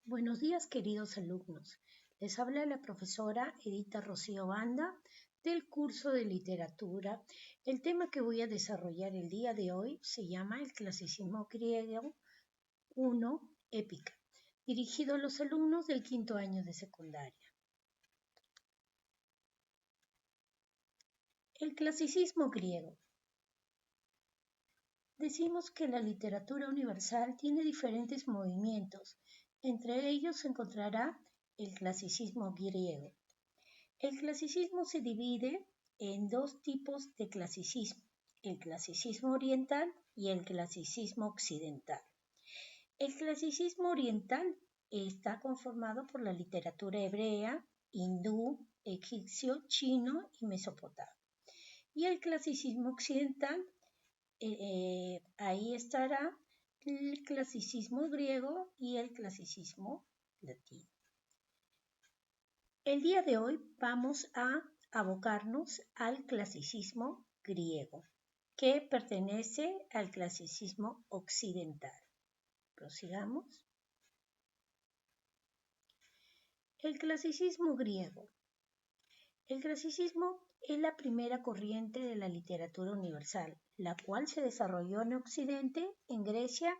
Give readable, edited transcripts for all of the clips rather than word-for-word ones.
Buenos días, queridos alumnos. Les habla la profesora Edita Rocío Banda del curso de literatura. El tema que voy a desarrollar el día de hoy se llama el clasicismo griego 1, épica, dirigido a los alumnos del quinto año de secundaria. El clasicismo griego. Decimos que la literatura universal tiene diferentes movimientos. Entre ellos se encontrará el clasicismo griego. El clasicismo se divide en dos tipos de clasicismo, el clasicismo oriental y el clasicismo occidental. El clasicismo oriental está conformado por la literatura hebrea, hindú, egipcio, chino y mesopotamio. Y el clasicismo occidental, ahí estará el clasicismo griego y el clasicismo latino. El día de hoy vamos a abocarnos al clasicismo griego, que pertenece al clasicismo occidental. Prosigamos. El clasicismo griego. El clasicismo es la primera corriente de la literatura universal, la cual se desarrolló en Occidente, en Grecia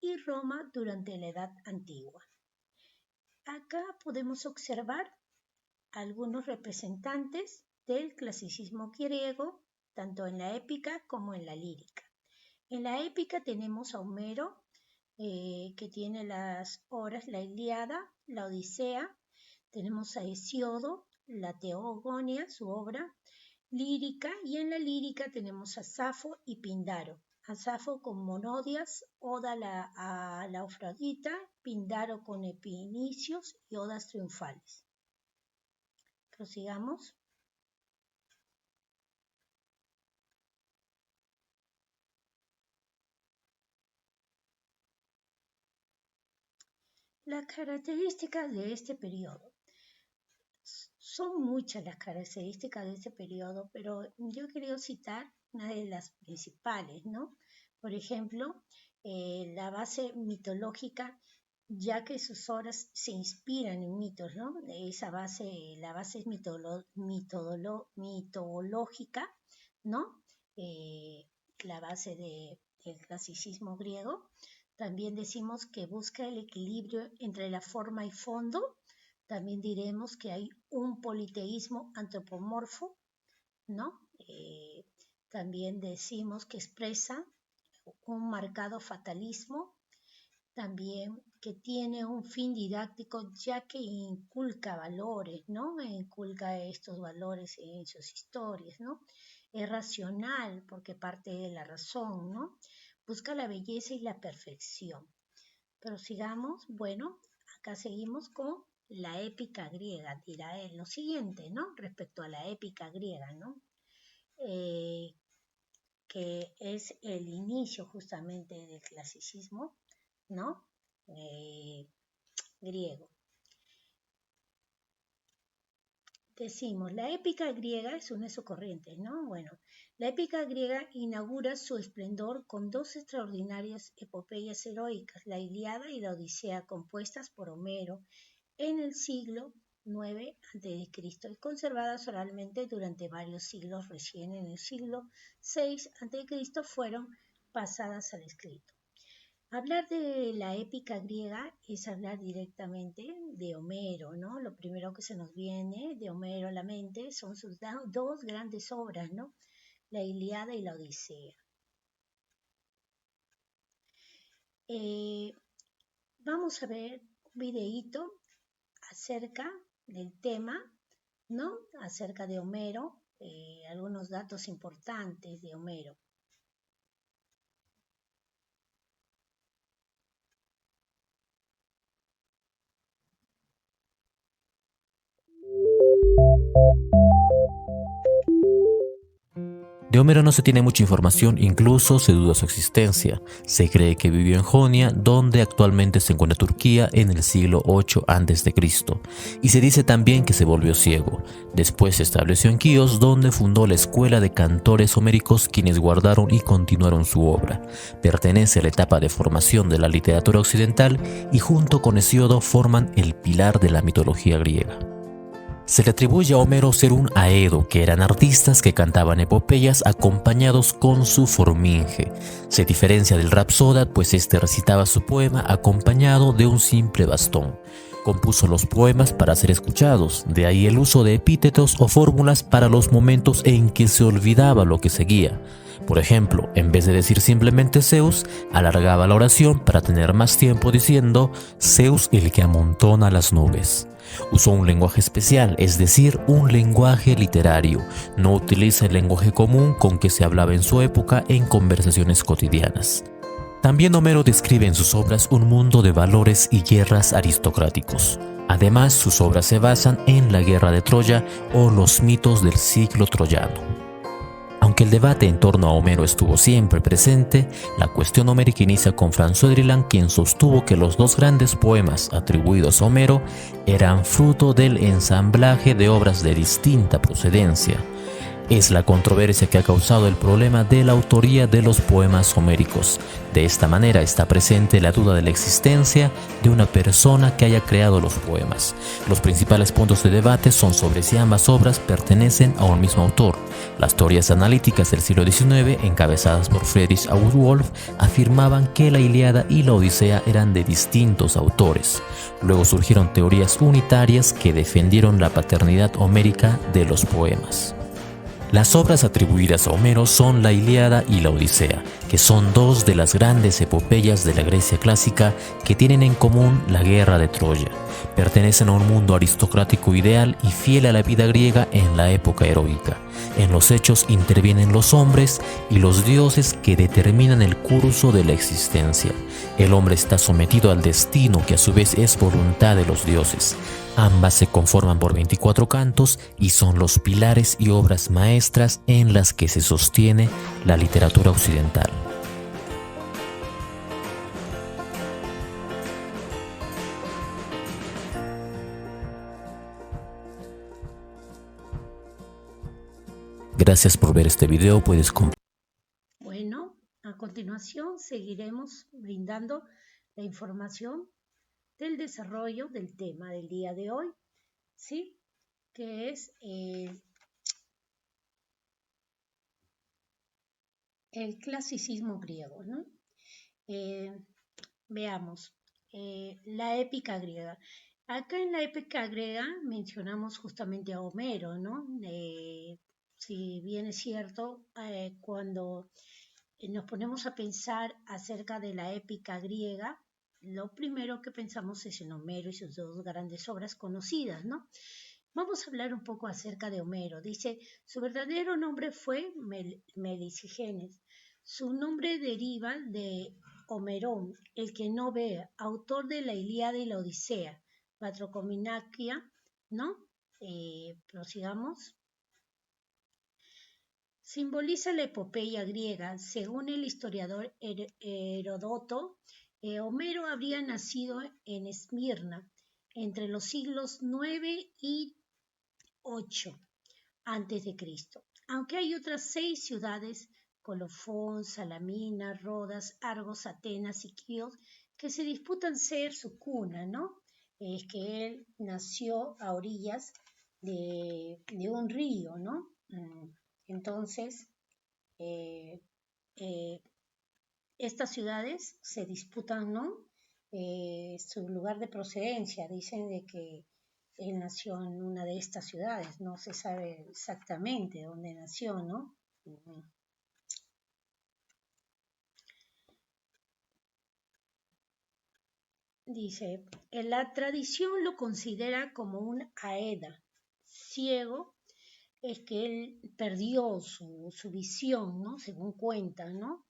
y Roma durante la Edad Antigua. Acá podemos observar algunos representantes del clasicismo griego, tanto en la épica como en la lírica. En la épica tenemos a Homero, que tiene las obras La Ilíada, la Odisea. Tenemos a Hesíodo, la Teogonía, su obra lírica, y en la lírica tenemos a Safo y Píndaro. A Safo con Monodias, Oda a la Afrodita, Píndaro con Epinicios y Odas triunfales. Prosigamos. Las características de este periodo. Son muchas las características de este periodo, pero yo quería citar una de las principales, ¿no? Por ejemplo, la base mitológica, ya que sus obras se inspiran en mitos, ¿no? Esa base, la base es mitológica, ¿no? La base del clasicismo griego. También decimos que busca el equilibrio entre la forma y fondo. También diremos que hay un politeísmo antropomorfo, ¿no? También decimos que expresa un marcado fatalismo, también que tiene un fin didáctico, ya que inculca valores, ¿no? Inculca estos valores en sus historias, ¿no? Es racional porque parte de la razón, ¿no? Busca la belleza y la perfección. Pero sigamos, bueno, acá seguimos con la épica griega, dirá él lo siguiente, ¿no? Respecto a la épica griega, ¿no? Que es el inicio justamente del clasicismo, ¿no? Griego. Decimos, la épica griega es una de sus corrientes, ¿no? Bueno, la épica griega inaugura su esplendor con dos extraordinarias epopeyas heroicas, la Ilíada y la Odisea, compuestas por Homero en el siglo IX a.C. y conservadas oralmente durante varios siglos. Recién en el siglo VI a.C. fueron pasadas al escrito. Hablar de la épica griega es hablar directamente de Homero, ¿no? Lo primero que se nos viene de Homero a la mente son sus dos grandes obras, ¿no? La Ilíada y la Odisea. Vamos a ver un videíto acerca del tema, ¿no? Acerca de Homero, algunos datos importantes de Homero. De Homero no se tiene mucha información, incluso se duda su existencia. Se cree que vivió en Jonia, donde actualmente se encuentra Turquía, en el siglo VIII a.C. Y se dice también que se volvió ciego. Después se estableció en Quíos, donde fundó la escuela de cantores homéricos, quienes guardaron y continuaron su obra. Pertenece a la etapa de formación de la literatura occidental y junto con Hesíodo forman el pilar de la mitología griega. Se le atribuye a Homero ser un aedo, que eran artistas que cantaban epopeyas acompañados con su forminge. Se diferencia del rapsoda, pues este recitaba su poema acompañado de un simple bastón. Compuso los poemas para ser escuchados, de ahí el uso de epítetos o fórmulas para los momentos en que se olvidaba lo que seguía. Por ejemplo, en vez de decir simplemente Zeus, alargaba la oración para tener más tiempo diciendo Zeus el que amontona las nubes. Usó un lenguaje especial, es decir, un lenguaje literario. No utiliza el lenguaje común con que se hablaba en su época en conversaciones cotidianas. También Homero describe en sus obras un mundo de valores y guerras aristocráticos. Además, sus obras se basan en la guerra de Troya o los mitos del siglo troyano. Aunque el debate en torno a Homero estuvo siempre presente, la cuestión homérica inicia con Franz Söderland, quien sostuvo que los dos grandes poemas atribuidos a Homero eran fruto del ensamblaje de obras de distinta procedencia. Es la controversia que ha causado el problema de la autoría de los poemas homéricos. De esta manera está presente la duda de la existencia de una persona que haya creado los poemas. Los principales puntos de debate son sobre si ambas obras pertenecen a un mismo autor. Las teorías analíticas del siglo XIX, encabezadas por Friedrich August Wolff, afirmaban que la Ilíada y la Odisea eran de distintos autores. Luego surgieron teorías unitarias que defendieron la paternidad homérica de los poemas. Las obras atribuidas a Homero son la Ilíada y la Odisea, que son dos de las grandes epopeyas de la Grecia clásica que tienen en común la guerra de Troya. Pertenecen a un mundo aristocrático ideal y fiel a la vida griega en la época heroica. En los hechos intervienen los hombres y los dioses que determinan el curso de la existencia. El hombre está sometido al destino, que a su vez es voluntad de los dioses. Ambas se conforman por 24 cantos y son los pilares y obras maestras en las que se sostiene la literatura occidental. Gracias por ver este video. Puedes compartir. Bueno, a continuación seguiremos brindando la información del desarrollo del tema del día de hoy, ¿sí? Que es el clasicismo griego, ¿no? Veamos, la épica griega. Acá en la épica griega mencionamos justamente a Homero, ¿no? Si bien es cierto, cuando nos ponemos a pensar acerca de la épica griega, lo primero que pensamos es en Homero y sus dos grandes obras conocidas, ¿no? Vamos a hablar un poco acerca de Homero. Dice, su verdadero nombre fue Melisigenes. Su nombre deriva de Homerón, el que no ve, autor de la Ilíada y la Odisea, Patrocominaquia, ¿no? Prosigamos. Simboliza la epopeya griega. Según el historiador Heródoto, Homero habría nacido en Esmirna entre los siglos 9 y 8 a.C., aunque hay otras 6 ciudades, Colofón, Salamina, Rodas, Argos, Atenas y Quíos, que se disputan ser su cuna, ¿no? Es que él nació a orillas de un río, ¿no? Entonces, estas ciudades se disputan, ¿no? Su lugar de procedencia. Dicen de que él nació en una de estas ciudades, no se sabe exactamente dónde nació, ¿no? Dice, la tradición lo considera como un aeda ciego, es que él perdió su visión, ¿no? Según cuentan, ¿no?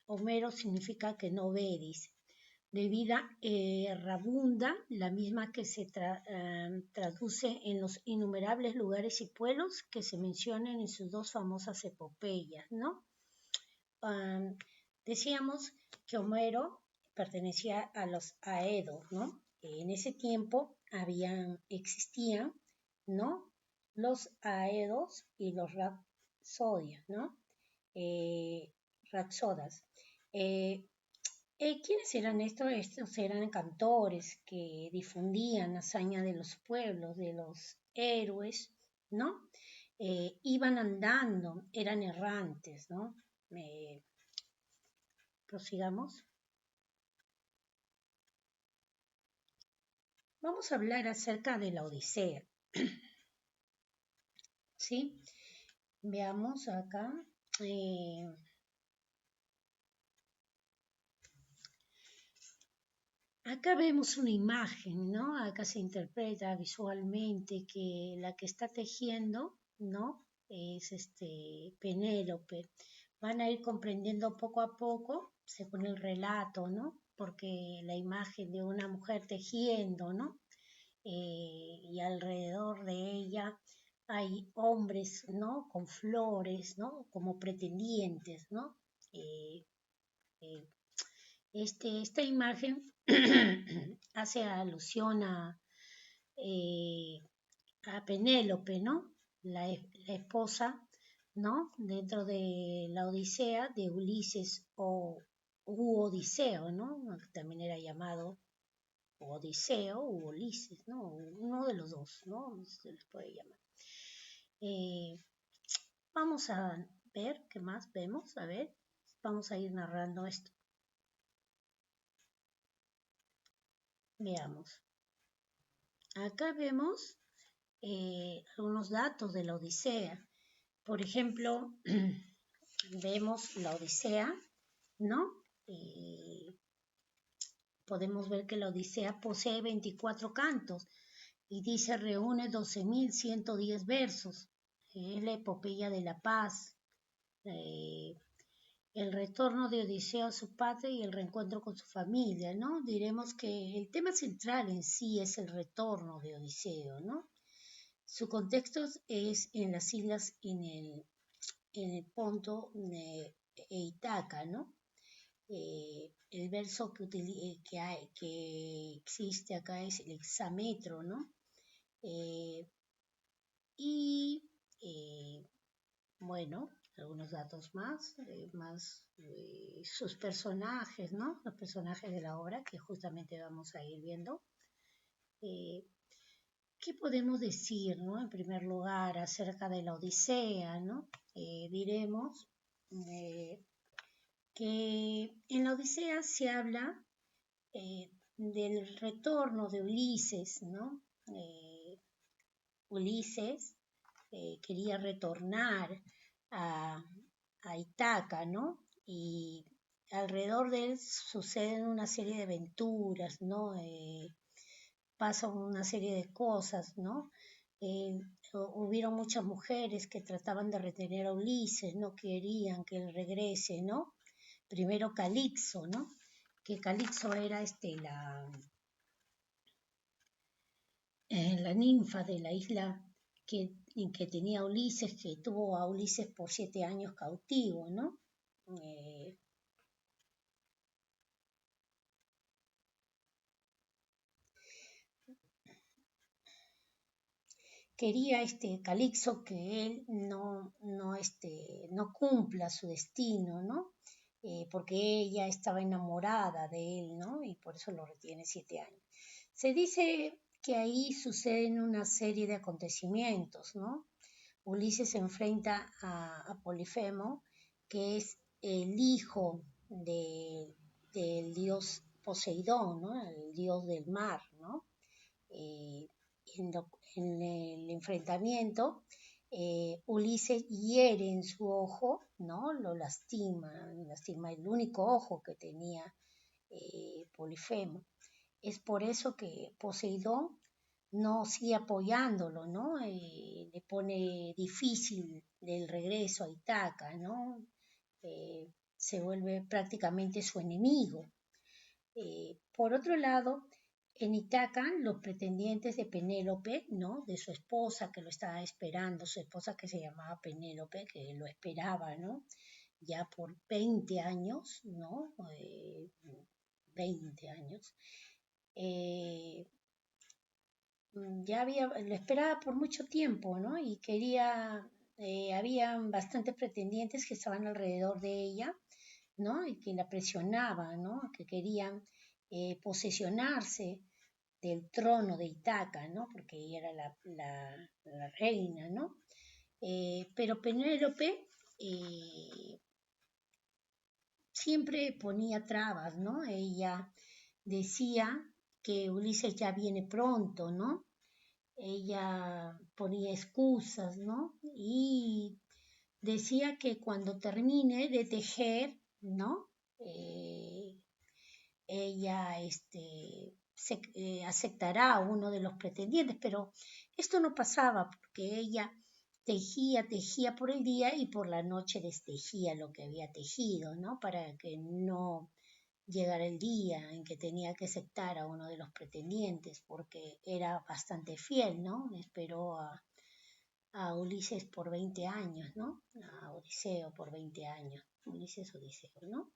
Homero significa que no ve, dice. de vida errabunda, la misma que se traduce en los innumerables lugares y pueblos que se mencionan en sus dos famosas epopeyas, ¿no? Decíamos que Homero pertenecía a los Aedos, ¿no? En ese tiempo existían, ¿no? Los Aedos y los Rapsodias, ¿no? Rapsodas. ¿Quiénes eran estos? Estos eran cantores que difundían hazañas de los pueblos, de los héroes, ¿no? Iban andando, eran errantes, ¿no? Prosigamos. Vamos a hablar acerca de la Odisea. ¿Sí? Veamos acá. Acá vemos una imagen, ¿no? Acá se interpreta visualmente que la que está tejiendo, ¿no? Es Penélope. Van a ir comprendiendo poco a poco, según el relato, ¿no? Porque la imagen de una mujer tejiendo, ¿no? Y alrededor de ella hay hombres, ¿no? Con flores, ¿no? Como pretendientes, ¿no? Esta imagen hace alusión a Penélope, ¿no? La esposa, ¿no? Dentro de la Odisea de Ulises o Odiseo, ¿no? También era llamado Odiseo u Ulises, ¿no? Uno de los dos, ¿no? Se les puede llamar. Vamos a ver qué más vemos, a ver, vamos a ir narrando esto. Veamos. Acá vemos algunos datos de la Odisea. Por ejemplo, vemos la Odisea, ¿no? Podemos ver que la Odisea posee 24 cantos y dice reúne 12.110 versos. Es la epopeya de la paz, el retorno de Odiseo a su patria y el reencuentro con su familia, ¿no? Diremos que el tema central en sí es el retorno de Odiseo, ¿no? Su contexto es en las islas en el Ponto e Ítaca, ¿no? El verso que existe acá es el hexámetro, ¿no? Bueno, algunos datos más, sus personajes, ¿no? Los personajes de la obra que justamente vamos a ir viendo. ¿Qué podemos decir, ¿no? En primer lugar, acerca de la Odisea, ¿no? Diremos que en la Odisea se habla del retorno de Ulises, ¿no? Ulises quería retornar a Ítaca, ¿no? Y alrededor de él suceden una serie de aventuras, ¿no? Pasan una serie de cosas, ¿no? Hubieron muchas mujeres que trataban de retener a Ulises, no querían que él regrese, ¿no? Primero Calixo, ¿no? Que Calixo era la ninfa de la isla en que tenía Ulises, que tuvo a Ulises por 7 años cautivo, ¿no? Quería Calixo que él no cumpla su destino, ¿no? Porque ella estaba enamorada de él, ¿no? Y por eso lo retiene 7 años. Se dice que ahí suceden una serie de acontecimientos, ¿no? Ulises se enfrenta a Polifemo, que es el hijo del dios Poseidón, ¿no? El dios del mar, ¿no? En el enfrentamiento, Ulises hiere en su ojo, ¿no? Lo lastima el único ojo que tenía Polifemo. Es por eso que Poseidón no sigue apoyándolo, ¿no? Le pone difícil el regreso a Ítaca, ¿no? Se vuelve prácticamente su enemigo. Por otro lado, en Ítaca, los pretendientes de Penélope, ¿no? De su esposa que lo estaba esperando, su esposa que se llamaba Penélope, que lo esperaba, ¿no? Ya por 20 años, ¿no? 20 años. Lo esperaba por mucho tiempo, ¿no? Y habían bastantes pretendientes que estaban alrededor de ella, ¿no? Y que la presionaban, ¿no? Que querían posesionarse del trono de Ítaca, ¿no? Porque ella era la reina, ¿no? Pero Penélope siempre ponía trabas, ¿no? Ella decía que Ulises ya viene pronto, ¿no? Ella ponía excusas, ¿no? Y decía que cuando termine de tejer, ¿no? Ella aceptará a uno de los pretendientes, pero esto no pasaba porque ella tejía por el día y por la noche destejía lo que había tejido, ¿no? Para que no llegara el día en que tenía que aceptar a uno de los pretendientes, porque era bastante fiel, ¿no? Esperó a Ulises por 20 años, ¿no? A Odiseo por 20 años, Odiseo, ¿no?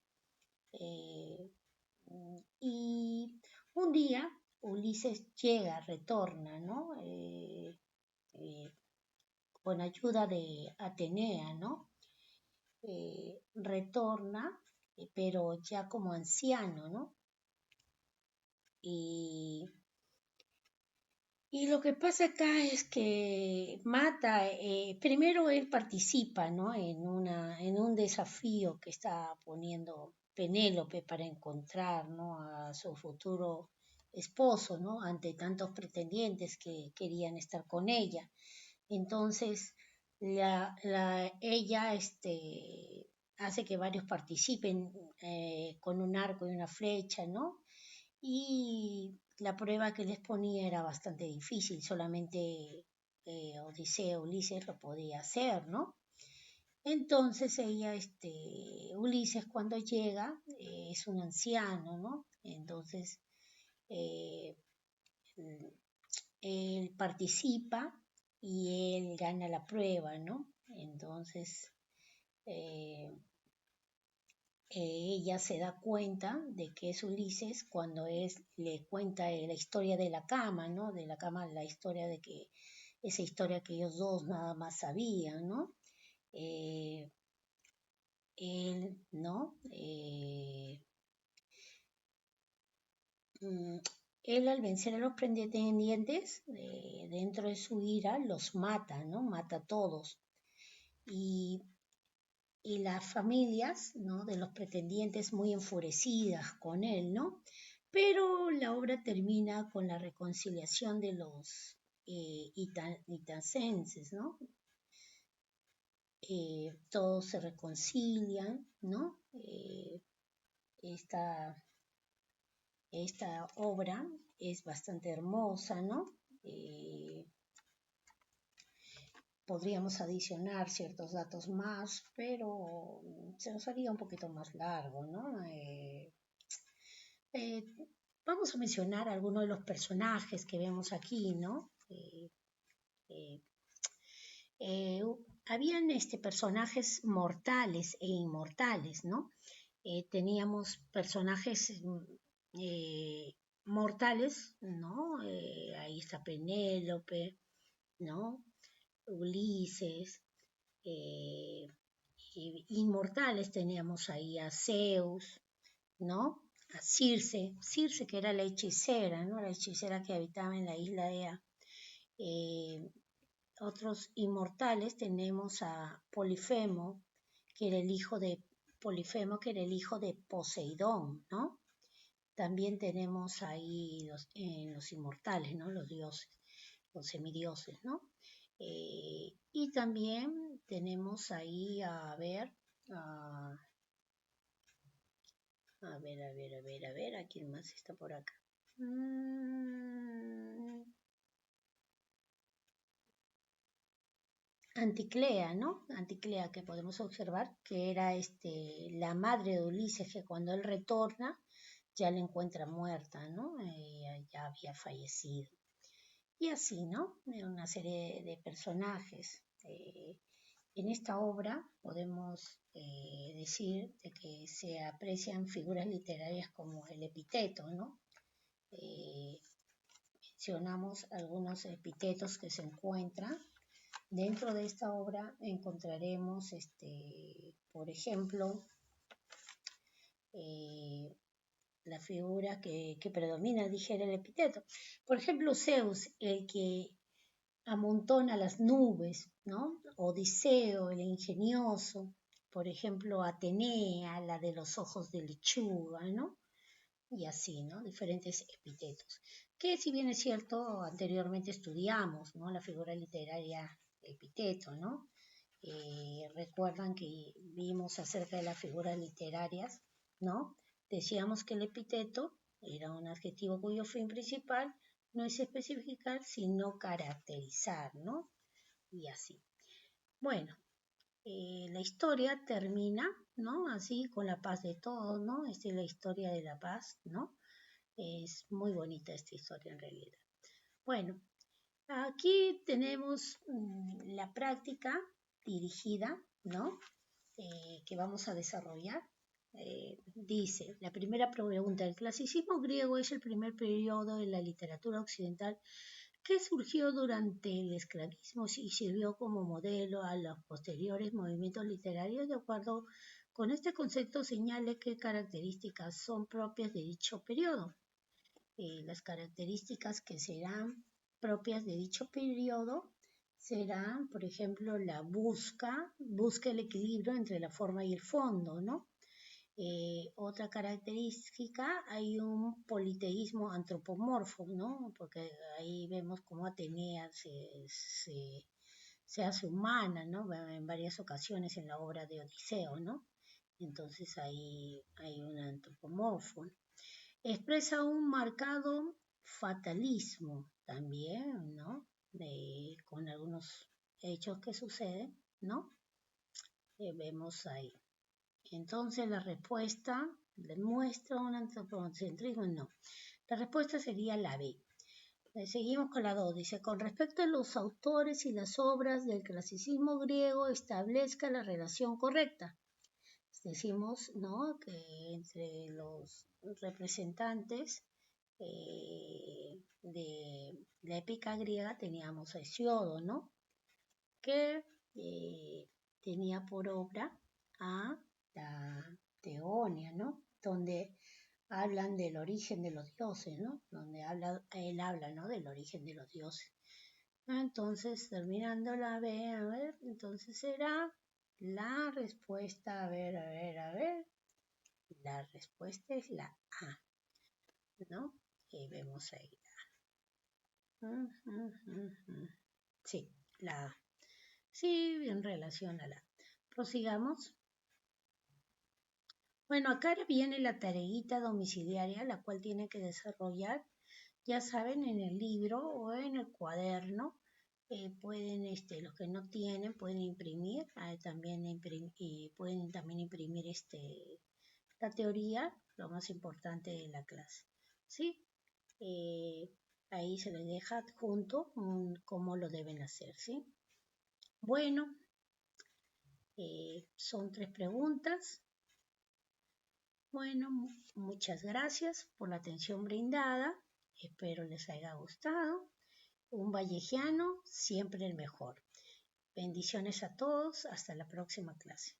Y un día Ulises retorna, ¿no? Con ayuda de Atenea, ¿no? Retorna, pero ya como anciano, ¿no? Y lo que pasa acá es que primero él participa, ¿no? En un desafío que está poniendo Penélope para encontrar, ¿no? A su futuro esposo, ¿no? Ante tantos pretendientes que querían estar con ella. Entonces, ella hace que varios participen con un arco y una flecha, ¿no? Y la prueba que les ponía era bastante difícil, solamente Ulises lo podía hacer, ¿no? Entonces Ulises cuando llega es un anciano, ¿no? Entonces eh, él participa y él gana la prueba, ¿no? Entonces ella se da cuenta de que es Ulises cuando le cuenta la historia de la cama, ¿no? De la cama, la historia de que esa historia que ellos dos nada más sabían, ¿no? Él, ¿no? Él al vencer a los pretendientes, dentro de su ira, los mata, ¿no? Mata a todos. Y las familias, ¿no? De los pretendientes muy enfurecidas con él, ¿no? Pero la obra termina con la reconciliación de los itacenses, ¿no? Todos se reconcilian, ¿no? Esta obra es bastante hermosa, ¿no? Podríamos adicionar ciertos datos más, pero se nos haría un poquito más largo, ¿no? Vamos a mencionar algunos de los personajes que vemos aquí, ¿no? Habían personajes mortales e inmortales, ¿no? Teníamos personajes mortales, ¿no? Ahí está Penélope, ¿no? Ulises, inmortales teníamos ahí a Zeus, ¿no? A Circe que era la hechicera, ¿no? La hechicera que habitaba en la isla de otros inmortales tenemos a Polifemo, que era el hijo de Poseidón, ¿no? También tenemos ahí los inmortales, ¿no? Los dioses, los semidioses, ¿no? Y también tenemos ahí a ver, a ver, ¿a quién más está por acá? Anticlea, ¿no? Anticlea, que podemos observar que era la madre de Ulises, que cuando él retorna ya la encuentra muerta, ¿no? Ya había fallecido. Y así, ¿no? Una serie de personajes. En esta obra podemos decir de que se aprecian figuras literarias como el epiteto, ¿no? Mencionamos algunos epitetos que se encuentran. Dentro de esta obra encontraremos, por ejemplo, la figura que predomina, dijera el epiteto. Por ejemplo, Zeus, el que amontona las nubes, ¿no? Odiseo, el ingenioso. Por ejemplo, Atenea, la de los ojos de lechuga, ¿no? Y así, ¿no? Diferentes epítetos. Que si bien es cierto, anteriormente estudiamos, ¿no? La figura literaria epíteto, ¿no? Recuerdan que vimos acerca de las figuras literarias, ¿no? Decíamos que el epíteto era un adjetivo cuyo fin principal no es especificar, sino caracterizar, ¿no? Y así. Bueno, la historia termina, ¿no? Así, con la paz de todos, ¿no? Esta es la historia de la paz, ¿no? Es muy bonita esta historia en realidad. Bueno, aquí tenemos la práctica dirigida, ¿no? Que vamos a desarrollar. Dice, la primera pregunta, ¿el clasicismo griego es el primer periodo de la literatura occidental que surgió durante el esclavismo y sirvió como modelo a los posteriores movimientos literarios? De acuerdo con este concepto, señale qué características son propias de dicho periodo. Las características que serán propias de dicho periodo serán, por ejemplo, la busca el equilibrio entre la forma y el fondo, ¿no? Otra característica, hay un politeísmo antropomorfo, ¿no? Porque ahí vemos cómo Atenea se hace humana, ¿no? En varias ocasiones en la obra de Odiseo, ¿no? Entonces ahí hay un antropomorfo. Expresa un marcado fatalismo también, ¿no? Con algunos hechos que suceden, ¿no? Vemos ahí. Entonces la respuesta, ¿demuestra un antropocentrismo? No. La respuesta sería la B. Seguimos con la 2. Dice, con respecto a los autores y las obras del clasicismo griego, establezca la relación correcta. Decimos, ¿no?, que entre los representantes de la épica griega teníamos a Hesiodo, ¿no?, que tenía por obra a la Teogonía, ¿no?, donde hablan del origen de los dioses, ¿no?, donde él habla, ¿no?, del origen de los dioses. Entonces, terminando la B, a ver, entonces será la respuesta, a ver. La respuesta es la A, ¿no? Y vemos ahí la Sí, la A. Sí, en relación a la A. Prosigamos. Bueno, acá viene la tareita domiciliaria, la cual tiene que desarrollar, ya saben, en el libro o en el cuaderno. Pueden, los que no tienen, pueden imprimir, y pueden también imprimir la teoría, lo más importante de la clase, ¿sí? Ahí se les deja adjunto cómo lo deben hacer, ¿sí? Bueno, son 3 preguntas. Bueno, muchas gracias por la atención brindada. Espero les haya gustado. Un vallejiano, siempre el mejor. Bendiciones a todos. Hasta la próxima clase.